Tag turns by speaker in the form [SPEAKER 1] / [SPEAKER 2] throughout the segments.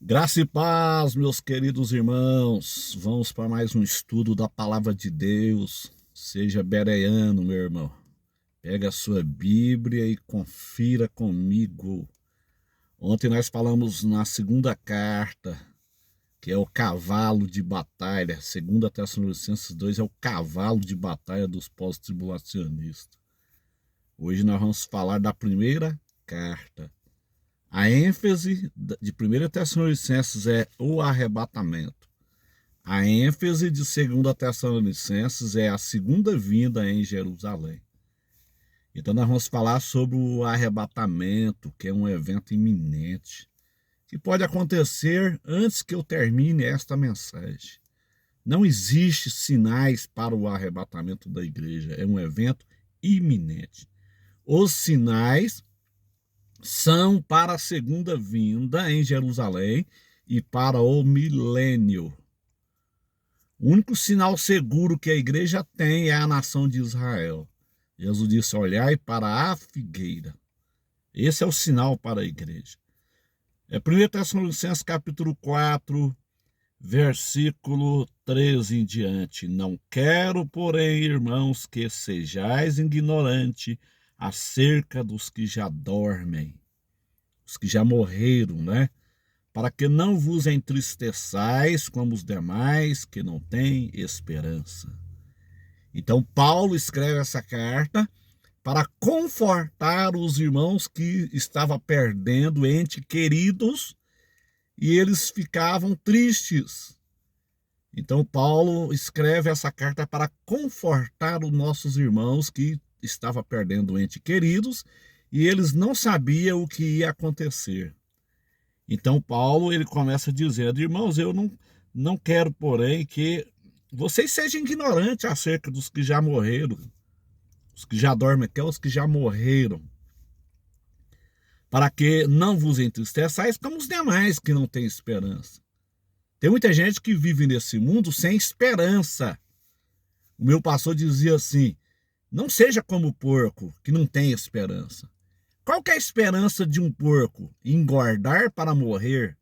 [SPEAKER 1] Graça e paz, meus queridos irmãos. Vamos para mais um estudo da palavra de Deus. Seja bereano, meu irmão. Pega a sua Bíblia e confira comigo. Ontem nós falamos na segunda carta, que é o cavalo de batalha. Segunda Tessalonicenses 2 é o cavalo de batalha dos pós-tribulacionistas. Hoje nós vamos falar da primeira carta. A ênfase de 1 Tessalonicenses é o arrebatamento. A ênfase de 2 Tessalonicenses é a segunda vinda em Jerusalém. Então nós vamos falar sobre o arrebatamento, que é um evento iminente, que pode acontecer antes que eu termine esta mensagem. Não existe sinais para o arrebatamento da igreja, é um evento iminente. Os sinais são para a segunda vinda em Jerusalém e para o milênio. O único sinal seguro que a igreja tem é a nação de Israel. Jesus disse: olhai para a figueira. Esse é o sinal para a igreja. É 1 Tessalonicenses capítulo 4, versículo 13 em diante. Não quero, porém, irmãos, que sejais ignorantes acerca dos que já dormem, os que já morreram, né? Para que não vos entristeçais como os demais que não têm esperança. Então Paulo escreve essa carta para confortar os irmãos que estavam perdendo entes queridos e eles ficavam tristes. Então Paulo escreve essa carta para confortar os nossos irmãos que estavam perdendo entes queridos e eles não sabiam o que ia acontecer. Então Paulo ele começa dizendo: irmãos, eu não quero, porém, que vocês sejam ignorantes acerca dos que já morreram, os que já dormem, até os que já morreram, para que não vos entristeçais como os demais que não têm esperança. Tem muita gente que vive nesse mundo sem esperança. O meu pastor dizia assim: não seja como o porco, que não tem esperança. Qual que é a esperança de um porco? Engordar para morrer?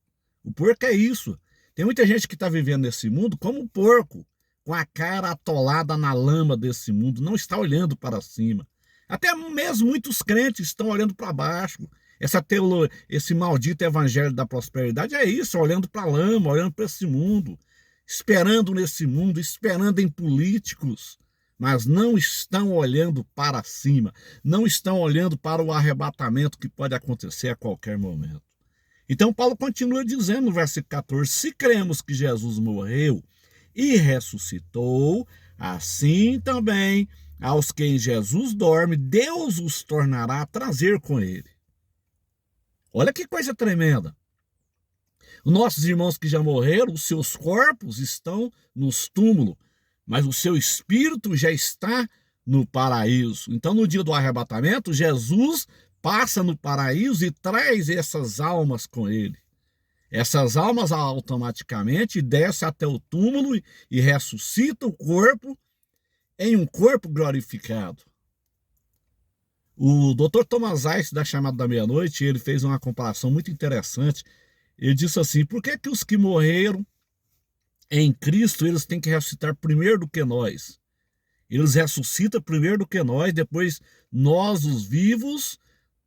[SPEAKER 1] O porco é isso. Tem muita gente que está vivendo nesse mundo como um porco, com a cara atolada na lama desse mundo, não está olhando para cima. Até mesmo muitos crentes estão olhando para baixo. Esse maldito evangelho da prosperidade é isso, olhando para a lama, olhando para esse mundo, esperando nesse mundo, esperando em políticos, mas não estão olhando para cima, não estão olhando para o arrebatamento que pode acontecer a qualquer momento. Então Paulo continua dizendo no versículo 14: se cremos que Jesus morreu e ressuscitou, assim também aos que em Jesus dorme, Deus os tornará a trazer com ele. Olha que coisa tremenda. Os nossos irmãos que já morreram, os seus corpos estão nos túmulos, mas o seu espírito já está no paraíso. Então, no dia do arrebatamento, Jesus passa no paraíso e traz essas almas com ele. Essas almas automaticamente descem até o túmulo e ressuscitam o corpo em um corpo glorificado. O Dr. Thomas Ice, da Chamada da Meia-Noite, ele fez uma comparação muito interessante. Ele disse assim: por que os que morreram em Cristo, eles têm que ressuscitar primeiro do que nós? Eles ressuscitam primeiro do que nós, depois nós, os vivos,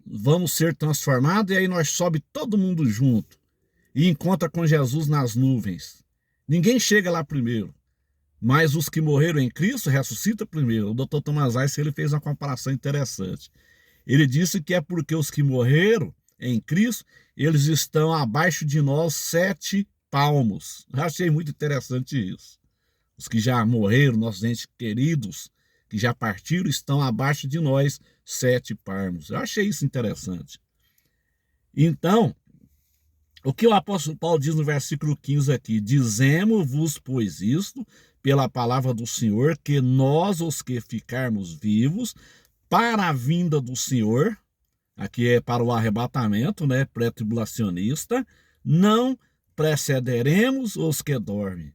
[SPEAKER 1] vamos ser transformados, e aí nós sobe todo mundo junto e encontra com Jesus nas nuvens. Ninguém chega lá primeiro, mas os que morreram em Cristo ressuscitam primeiro. O Dr. Thomas Ice, ele fez uma comparação interessante. Ele disse que é porque os que morreram em Cristo, eles estão abaixo de nós 7 palmos. Eu achei muito interessante isso. Os que já morreram, nossos entes queridos, que já partiram, estão abaixo de nós 7 palmos. Eu achei isso interessante. Então, o que o apóstolo Paulo diz no versículo 15 aqui: dizemos-vos, pois, isto, pela palavra do Senhor, que nós, os que ficarmos vivos, para a vinda do Senhor, aqui é para o arrebatamento, né, pré-tribulacionista, não precederemos os que dormem.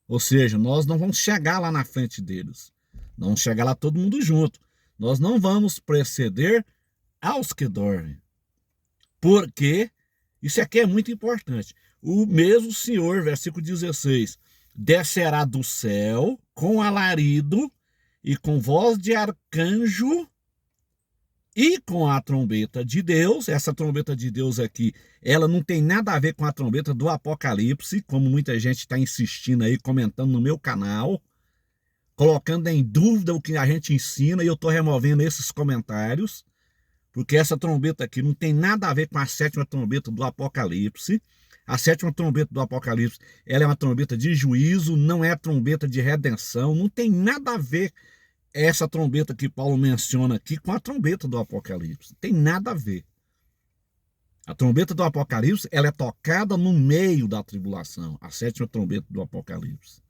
[SPEAKER 1] Ou seja, nós não vamos chegar lá na frente deles. Não vamos chegar lá todo mundo junto. Nós não vamos preceder aos que dormem. Porque Isso aqui é muito importante. O mesmo Senhor, versículo 16, descerá do céu com alarido e com voz de arcanjo e com a trombeta de Deus. Essa trombeta de Deus aqui, ela não tem nada a ver com a trombeta do Apocalipse, como muita gente está insistindo aí, comentando no meu canal, colocando em dúvida o que a gente ensina, e eu estou removendo esses comentários, porque essa trombeta aqui não tem nada a ver com a sétima trombeta do Apocalipse. A sétima trombeta do Apocalipse, ela é uma trombeta de juízo, não é trombeta de redenção, não tem nada a ver essa trombeta que Paulo menciona aqui com a trombeta do Apocalipse. Não tem nada a ver. A trombeta do Apocalipse, ela é tocada no meio da tribulação, a sétima trombeta do Apocalipse.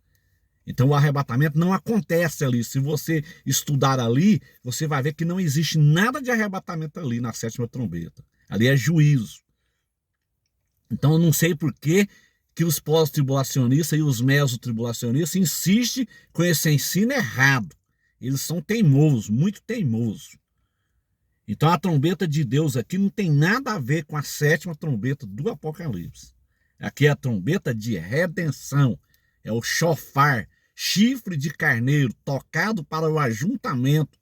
[SPEAKER 1] Então o arrebatamento não acontece ali. Se você estudar ali, você vai ver que não existe nada de arrebatamento ali na sétima trombeta. Ali é juízo. Então eu não sei por que os pós-tribulacionistas e os mesotribulacionistas insistem com esse ensino errado. Eles são teimosos, muito teimosos. Então a trombeta de Deus aqui não tem nada a ver com a sétima trombeta do Apocalipse. Aqui é a trombeta de redenção. É o shofar, chifre de carneiro, tocado para o ajuntamento.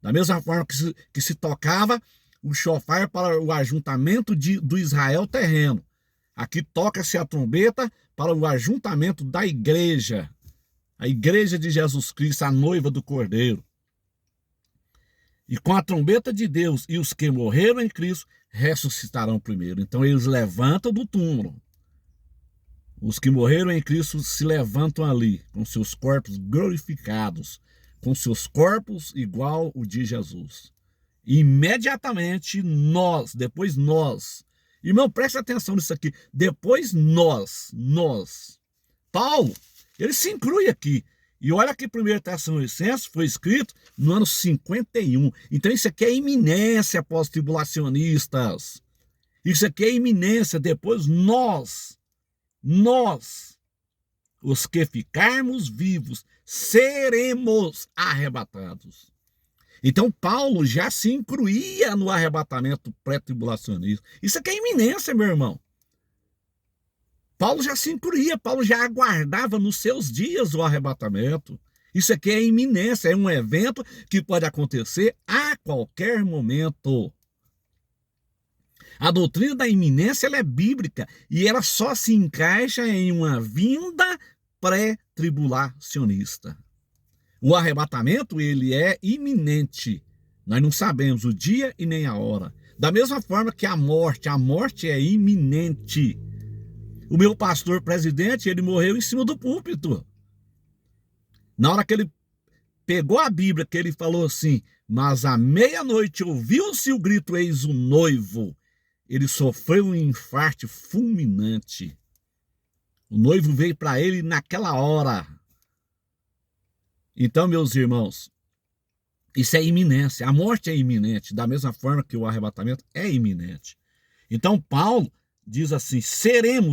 [SPEAKER 1] Da mesma forma que se tocava o shofar para o ajuntamento do Israel terreno. Aqui toca-se a trombeta para o ajuntamento da igreja. A igreja de Jesus Cristo, a noiva do Cordeiro. E com a trombeta de Deus e os que morreram em Cristo ressuscitarão primeiro. Então eles levantam do túmulo. Os que morreram em Cristo se levantam ali, com seus corpos glorificados, com seus corpos igual o de Jesus. E imediatamente depois nós, irmão, preste atenção nisso aqui, depois nós, Paulo, ele se inclui aqui. E olha que 1 Tessalonicenses foi escrito no ano 51. Então isso aqui é iminência pós-tribulacionistas. Isso aqui é iminência. Depois nós, os que ficarmos vivos, seremos arrebatados. Então Paulo já se incluía no arrebatamento pré-tribulacionista. Isso aqui é iminência, meu irmão. Paulo já se incluía, Paulo já aguardava nos seus dias o arrebatamento. Isso aqui é iminência, é um evento que pode acontecer a qualquer momento. A doutrina da iminência ela é bíblica e ela só se encaixa em uma vinda pré-tribulacionista. O arrebatamento ele é iminente. Nós não sabemos o dia e nem a hora. Da mesma forma que a morte é iminente. O meu pastor presidente, ele morreu em cima do púlpito. Na hora que ele pegou a Bíblia, que ele falou assim, mas à meia-noite ouviu-se o grito, eis o noivo. Ele sofreu um infarto fulminante. O noivo veio para ele naquela hora. Então, meus irmãos, isso é iminência. A morte é iminente, da mesma forma que o arrebatamento é iminente. Então, Paulo diz assim,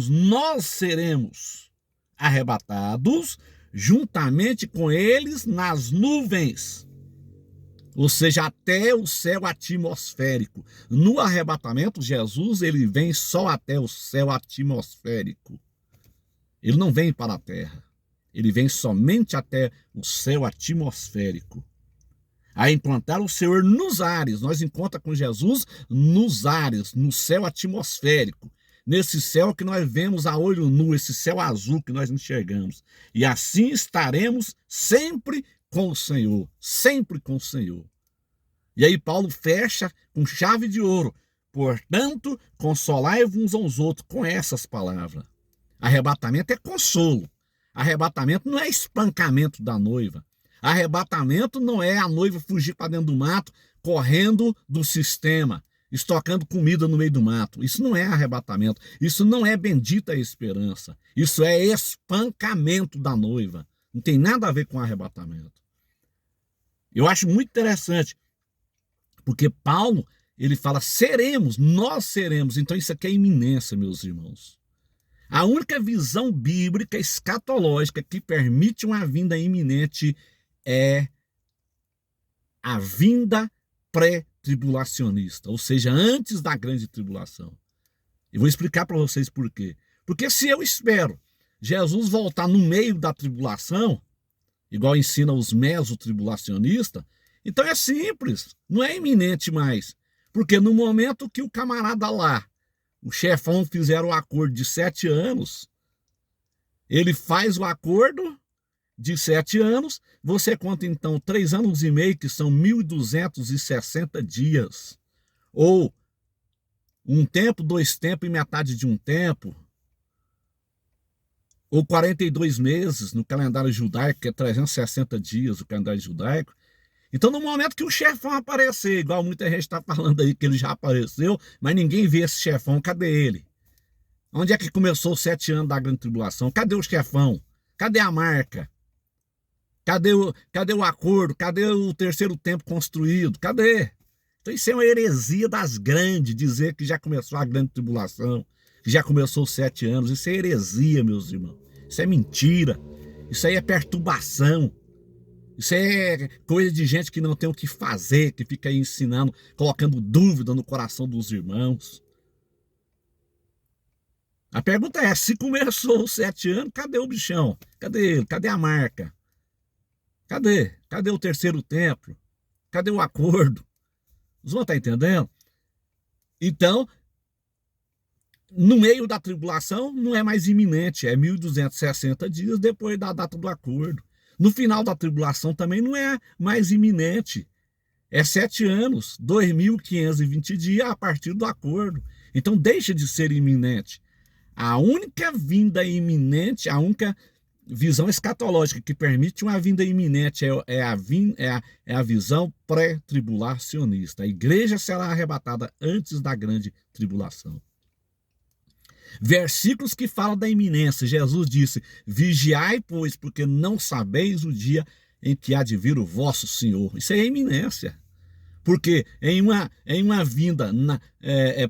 [SPEAKER 1] nós seremos arrebatados juntamente com eles nas nuvens. Ou seja, até o céu atmosférico. No arrebatamento, Jesus ele vem só até o céu atmosférico. Ele não vem para a terra. Ele vem somente até o céu atmosférico. A encontrar o Senhor nos ares. Nós encontramos com Jesus nos ares, no céu atmosférico. Nesse céu que nós vemos a olho nu, esse céu azul que nós enxergamos. E assim estaremos sempre com o Senhor, sempre com o Senhor. E aí Paulo fecha com chave de ouro. Portanto, consolai-vos uns aos outros com essas palavras. Arrebatamento é consolo. Arrebatamento não é espancamento da noiva. Arrebatamento não é a noiva fugir para dentro do mato, correndo do sistema, estocando comida no meio do mato. Isso não é arrebatamento. Isso não é bendita esperança. Isso é espancamento da noiva. Não tem nada a ver com arrebatamento. Eu acho muito interessante, porque Paulo, ele fala, nós seremos. Então isso aqui é iminência, meus irmãos. A única visão bíblica escatológica que permite uma vinda iminente é a vinda pré-tribulacionista, ou seja, antes da grande tribulação. E vou explicar para vocês por quê. Porque se eu espero Jesus voltar no meio da tribulação, igual ensina os mesotribulacionistas, então é simples, não é iminente mais. Porque no momento que o camarada lá, o chefão, fizer o acordo de 7 anos, ele faz o acordo de 7 anos, você conta então 3 anos e meio, que são 1.260 dias. Ou um tempo, 2 tempos e metade de um tempo. Ou 42 meses no calendário judaico, que é 360 dias o calendário judaico. Então, no momento que o chefão aparecer, igual muita gente está falando aí que ele já apareceu, mas ninguém vê esse chefão, cadê ele? Onde é que começou os 7 anos da grande tribulação? Cadê o chefão? Cadê a marca? Cadê o acordo? Cadê o terceiro tempo construído? Cadê? Então isso é uma heresia das grandes, dizer que já começou a grande tribulação, que já começou os 7 anos. Isso é heresia, meus irmãos. Isso é mentira. Isso aí é perturbação. Isso é coisa de gente que não tem o que fazer, que fica aí ensinando, colocando dúvida no coração dos irmãos. A pergunta é, se começou os 7 anos, cadê o bichão? Cadê ele? Cadê a marca? Cadê? Cadê o terceiro templo? Cadê o acordo? Vocês vão estar entendendo? Então, no meio da tribulação, não é mais iminente, é 1.260 dias depois da data do acordo. No final da tribulação também não é mais iminente, é 7 anos, 2.520 dias a partir do acordo. Então deixa de ser iminente. A única vinda iminente, a única visão escatológica que permite uma vinda iminente é a visão pré-tribulacionista. A igreja será arrebatada antes da grande tribulação. Versículos que falam da iminência. Jesus disse: vigiai, pois, porque não sabeis o dia em que há de vir o vosso Senhor. Isso é iminência. Porque em uma vinda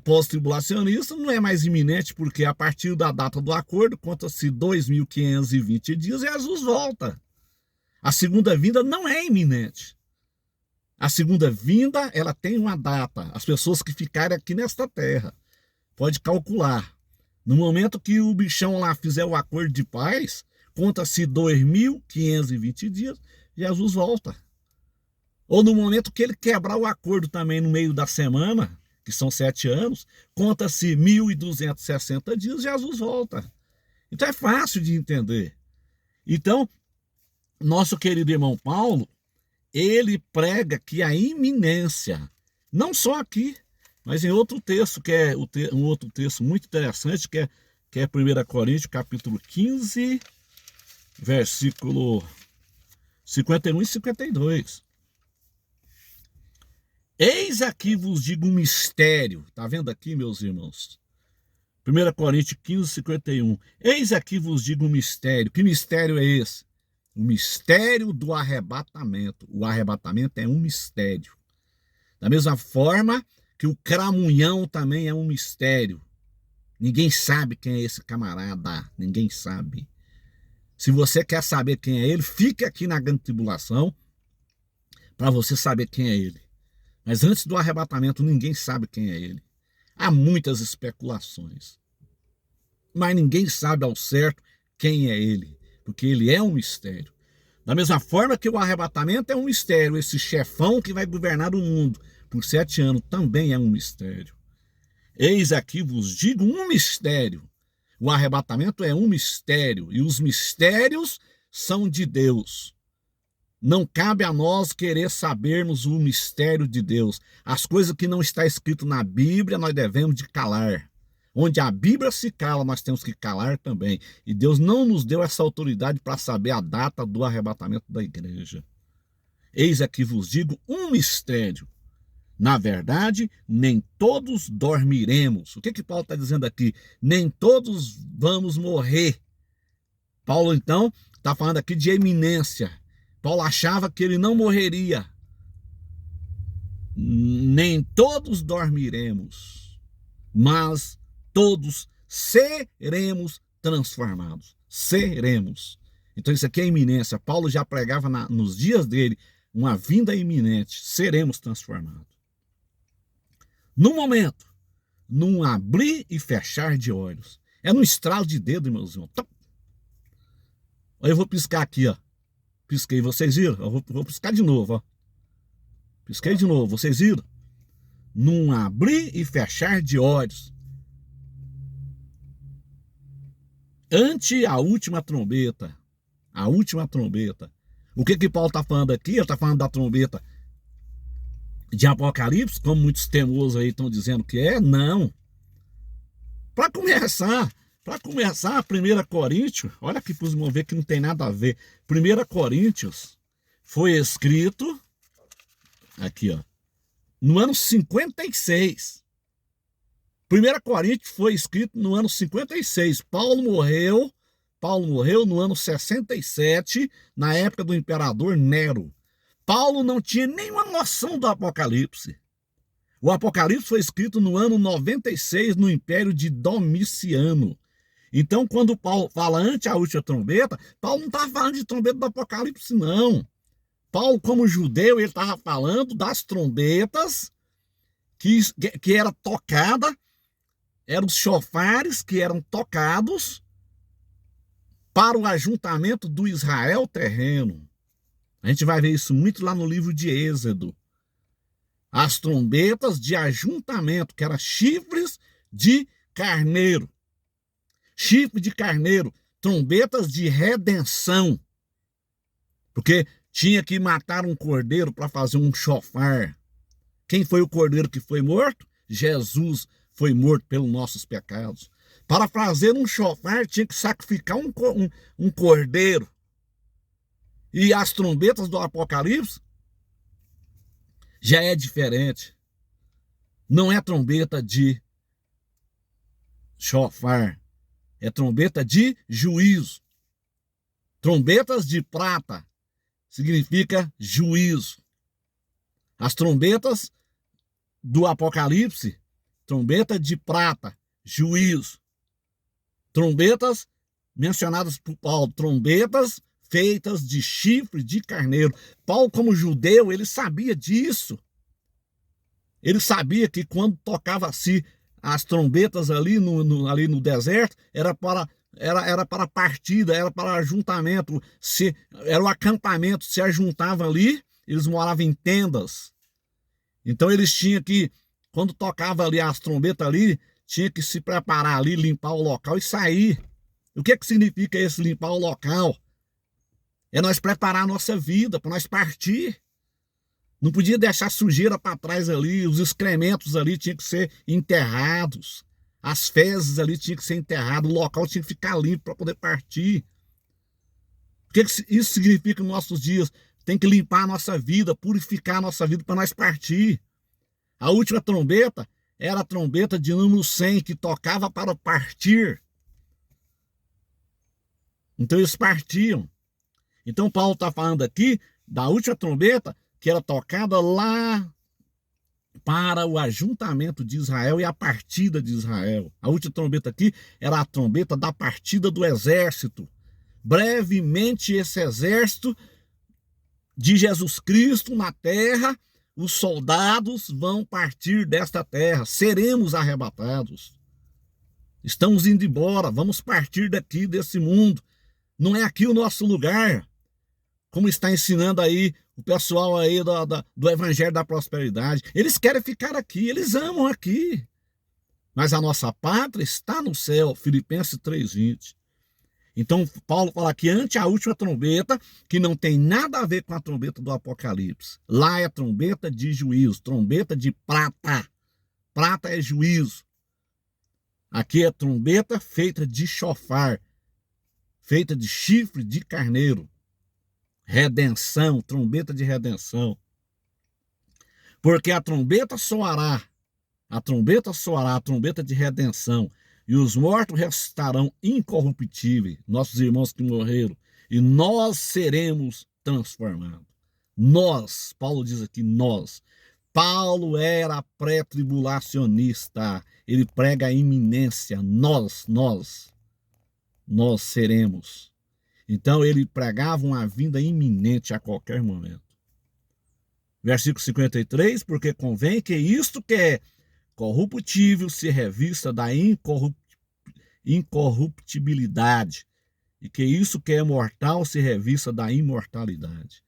[SPEAKER 1] pós-tribulacionista não é mais iminente, porque a partir da data do acordo, conta-se 2.520 dias e Jesus volta. A segunda vinda não é iminente. A segunda vinda, ela tem uma data. As pessoas que ficarem aqui nesta terra, pode calcular. No momento que o bichão lá fizer o acordo de paz, conta-se 2.520 dias, Jesus volta. Ou no momento que ele quebrar o acordo também no meio da semana, que são 7 anos, conta-se 1.260 dias, Jesus volta. Então é fácil de entender. Então, nosso querido irmão Paulo, ele prega que a iminência, não só aqui, mas em outro texto, que é um outro texto muito interessante, que é 1 Coríntios, capítulo 15, versículo 51 e 52. Eis aqui vos digo um mistério. Está vendo aqui, meus irmãos? 1 Coríntios 15, 51. Eis aqui vos digo um mistério. Que mistério é esse? O mistério do arrebatamento. O arrebatamento é um mistério. Da mesma forma que o cramunhão também é um mistério. Ninguém sabe quem é esse camarada. Ninguém sabe. Se você quer saber quem é ele, fique aqui na grande tribulação para você saber quem é ele. Mas antes do arrebatamento, ninguém sabe quem é ele. Há muitas especulações. Mas ninguém sabe ao certo quem é ele, porque ele é um mistério. Da mesma forma que o arrebatamento é um mistério, esse chefão que vai governar o mundo por 7 anos também é um mistério. Eis aqui vos digo um mistério. O arrebatamento é um mistério, e os mistérios são de Deus. Não cabe a nós querer sabermos o mistério de Deus. As coisas que não está escrito na Bíblia, nós devemos de calar. Onde a Bíblia se cala, nós temos que calar também. E Deus não nos deu essa autoridade para saber a data do arrebatamento da igreja. Eis aqui vos digo um mistério. Na verdade, nem todos dormiremos. O que Paulo está dizendo aqui? Nem todos vamos morrer. Paulo, então, está falando aqui de eminência. Paulo achava que ele não morreria. Nem todos dormiremos, mas todos seremos transformados. Seremos. Então isso aqui é iminência. Paulo já pregava nos dias dele uma vinda iminente. Seremos transformados. No momento num abrir e fechar de olhos. É no estralo de dedo, meus irmãos. Eu vou piscar aqui, ó. Pisquei, vocês viram? Eu vou piscar de novo, ó. Pisquei de novo, vocês viram? Num abrir e fechar de olhos. Ante a última trombeta. A última trombeta. O que Paulo está falando aqui? Ele está falando da trombeta de Apocalipse, como muitos teimosos aí estão dizendo que é? Não. Para começar, 1 Coríntios, olha aqui para os irmãos ver que não tem nada a ver. 1 Coríntios foi escrito, aqui ó, no ano 56. 1 Coríntios foi escrito no ano 56. Paulo morreu no ano 67, na época do imperador Nero. Paulo não tinha nenhuma noção do Apocalipse. O Apocalipse foi escrito no ano 96, no império de Domiciano. Então, quando Paulo fala ante a última trombeta, Paulo não estava falando de trombeta do Apocalipse, não. Paulo, como judeu, ele estava falando das trombetas que era tocada, eram os chofares que eram tocados para o ajuntamento do Israel terreno. A gente vai ver isso muito lá no livro de Êxodo. As trombetas de ajuntamento, que eram chifres de carneiro. Chifre de carneiro, trombetas de redenção. Porque tinha que matar um cordeiro para fazer um chofar. Quem foi o cordeiro que foi morto? Jesus foi morto pelos nossos pecados. Para fazer um chofar tinha que sacrificar um cordeiro. E as trombetas do Apocalipse já é diferente. Não é trombeta de chofar. É trombeta de juízo. Trombetas de prata significa juízo. As trombetas do Apocalipse, trombeta de prata, juízo. Trombetas mencionadas por Paulo, trombetas feitas de chifre de carneiro. Paulo, como judeu, ele sabia disso. Ele sabia que quando tocava-se as trombetas ali no deserto, era para partida, era para ajuntamento. Era o acampamento, se ajuntavam ali, eles moravam em tendas. Então eles tinham que, quando tocava ali as trombetas ali, tinha que se preparar ali, limpar o local e sair. O que significa esse limpar o local? É nós preparar a nossa vida, para nós partir. Não podia deixar sujeira para trás ali, os excrementos ali tinham que ser enterrados. As fezes ali tinham que ser enterradas, o local tinha que ficar limpo para poder partir. O que isso significa nos nossos dias? Tem que limpar a nossa vida, purificar a nossa vida para nós partir. A última trombeta era a trombeta de número 100, que tocava para partir. Então eles partiam. Então Paulo está falando aqui da última trombeta que era tocada lá para o ajuntamento de Israel e a partida de Israel. A última trombeta aqui era a trombeta da partida do exército. Brevemente esse exército de Jesus Cristo na terra, os soldados vão partir desta terra, seremos arrebatados. Estamos indo embora, vamos partir daqui, desse mundo. Não é aqui o nosso lugar. Como está ensinando aí o pessoal aí do Evangelho da Prosperidade. Eles querem ficar aqui, eles amam aqui. Mas a nossa pátria está no céu, Filipenses 3:20. Então Paulo fala que ante a última trombeta, que não tem nada a ver com a trombeta do Apocalipse. Lá é trombeta de juízo, trombeta de prata. Prata é juízo. Aqui é trombeta feita de chofar, feita de chifre de carneiro. Redenção, trombeta de redenção. Porque a trombeta soará, a trombeta de redenção, e os mortos restarão incorruptíveis, nossos irmãos que morreram, e nós seremos transformados. Nós, Paulo diz aqui, nós. Paulo era pré-tribulacionista, ele prega a iminência, nós seremos. Então ele pregava uma vinda iminente a qualquer momento. Versículo 53, porque convém que isto que é corruptível se revista da incorruptibilidade, e que isso que é mortal se revista da imortalidade.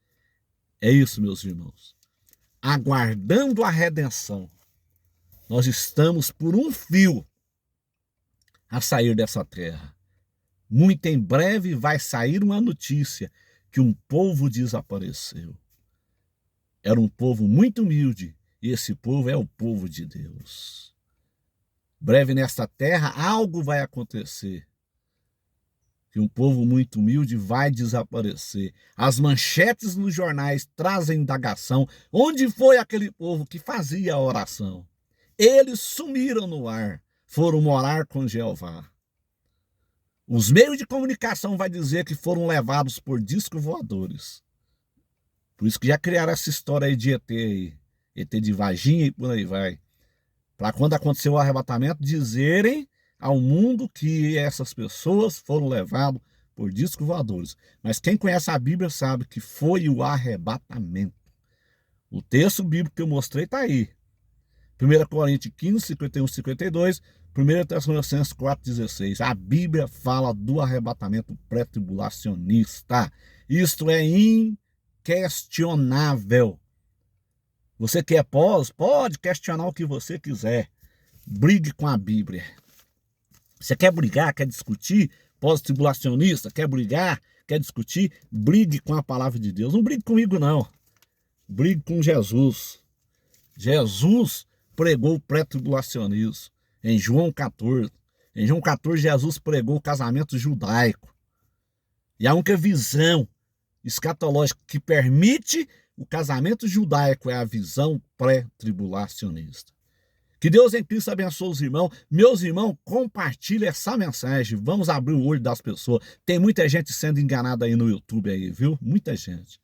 [SPEAKER 1] É isso, meus irmãos. Aguardando a redenção, nós estamos por um fio a sair dessa terra. Muito em breve vai sair uma notícia que um povo desapareceu. Era um povo muito humilde, e esse povo é o povo de Deus. Breve nesta terra algo vai acontecer, que um povo muito humilde vai desaparecer. As manchetes nos jornais trazem indagação. Onde foi aquele povo que fazia a oração? Eles sumiram no ar, foram morar com Jeová. Os meios de comunicação vai dizer que foram levados por discos voadores. Por isso que já criaram essa história aí de ET aí. ET de Varginha e por aí vai. Para quando aconteceu o arrebatamento, dizerem ao mundo que essas pessoas foram levadas por discos voadores. Mas quem conhece a Bíblia sabe que foi o arrebatamento. O texto bíblico que eu mostrei está aí. 1 Coríntios 15, 51, 52, 1 Tessalonicenses 4,16. A Bíblia fala do arrebatamento pré-tribulacionista. Isto é inquestionável. Você quer pode questionar o que você quiser. Brigue com a Bíblia. Você quer brigar, quer discutir, pós-tribulacionista, quer brigar, quer discutir, brigue com a palavra de Deus. Não brigue comigo, não. Brigue com Jesus. Jesus pregou o pré-tribulacionismo em João 14. Em João 14, Jesus pregou o casamento judaico. E a única visão escatológica que permite o casamento judaico é a visão pré-tribulacionista. Que Deus em Cristo abençoe os irmãos. Meus irmãos, compartilhe essa mensagem. Vamos abrir o olho das pessoas. Tem muita gente sendo enganada aí no YouTube, aí, viu? Muita gente.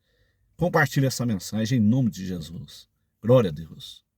[SPEAKER 1] Compartilhe essa mensagem em nome de Jesus. Glória a Deus.